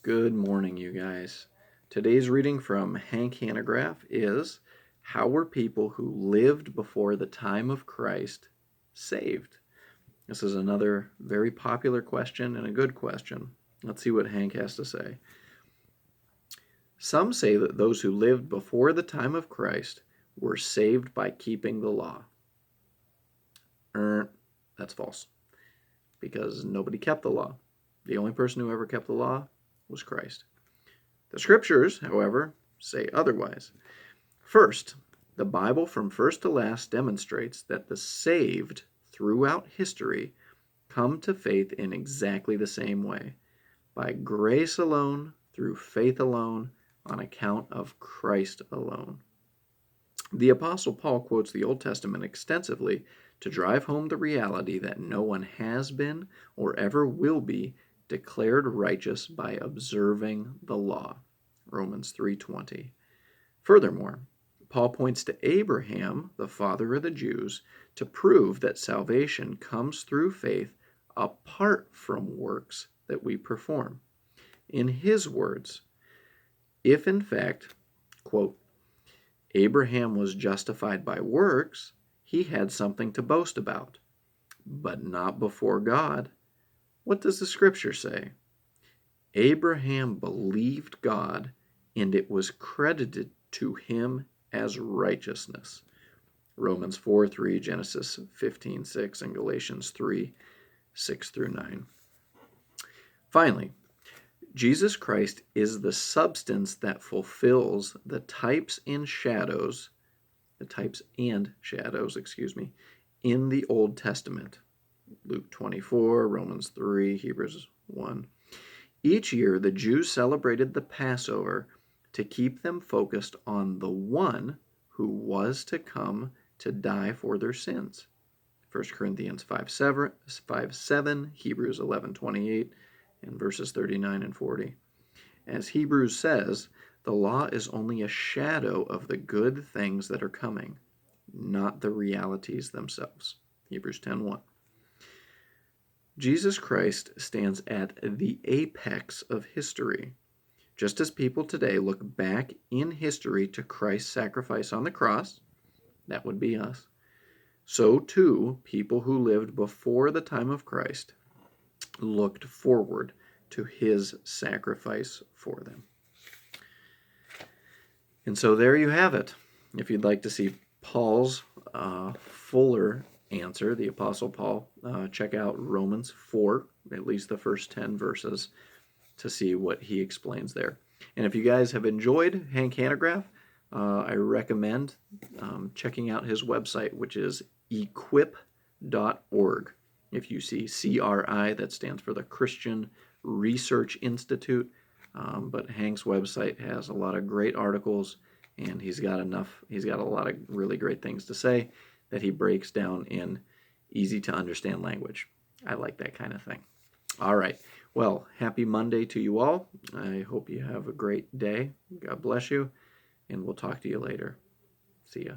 Good morning, you guys. Today's reading from Hank Hanegraaff is How Were People Who Lived Before the Time of Christ Saved? This is another very popular question and a good question. Let's see what Hank has to say. Some say that those who lived before the time of Christ were saved by keeping the law. That's false, because nobody kept the law. The only person who ever kept the law was Christ. The scriptures, however, say otherwise. First, the Bible from first to last demonstrates that the saved throughout history come to faith in exactly the same way, by grace alone, through faith alone, on account of Christ alone. The Apostle Paul quotes the Old Testament extensively to drive home the reality that no one has been or ever will be declared righteous by observing the law. Romans 3:20. Furthermore, Paul points to Abraham, the father of the Jews, to prove that salvation comes through faith apart from works that we perform. In his words, if in fact, quote, Abraham was justified by works, he had something to boast about, but not before God. What does the scripture say? Abraham believed God, and it was credited to him as righteousness. Romans 4:3, Genesis 15:6, and Galatians 3:6 through 9. Finally, Jesus Christ is the substance that fulfills the types and shadows, in the Old Testament. Luke 24, Romans 3, Hebrews 1. Each year, the Jews celebrated the Passover to keep them focused on the one who was to come to die for their sins. 1 Corinthians 5:7, Hebrews 11:28, and verses 39 and 40. As Hebrews says, the law is only a shadow of the good things that are coming, not the realities themselves. Hebrews 10:1. Jesus Christ stands at the apex of history. Just as people today look back in history to Christ's sacrifice on the cross, that would be us, so too people who lived before the time of Christ looked forward to his sacrifice for them. And so there you have it. If you'd like to see Paul's fuller answer, the Apostle Paul, check out Romans 4, at least the first 10 verses, to see what he explains there. And if you guys have enjoyed Hank Hanegraaff, I recommend checking out his website, which is equip.org. If you see CRI, that stands for the Christian Research Institute. But Hank's website has a lot of great articles, and he's got a lot of really great things to say that he breaks down in easy to understand language. I like that kind of thing. All right. Well, happy Monday to you all. I hope you have a great day. God bless you, and we'll talk to you later. See ya.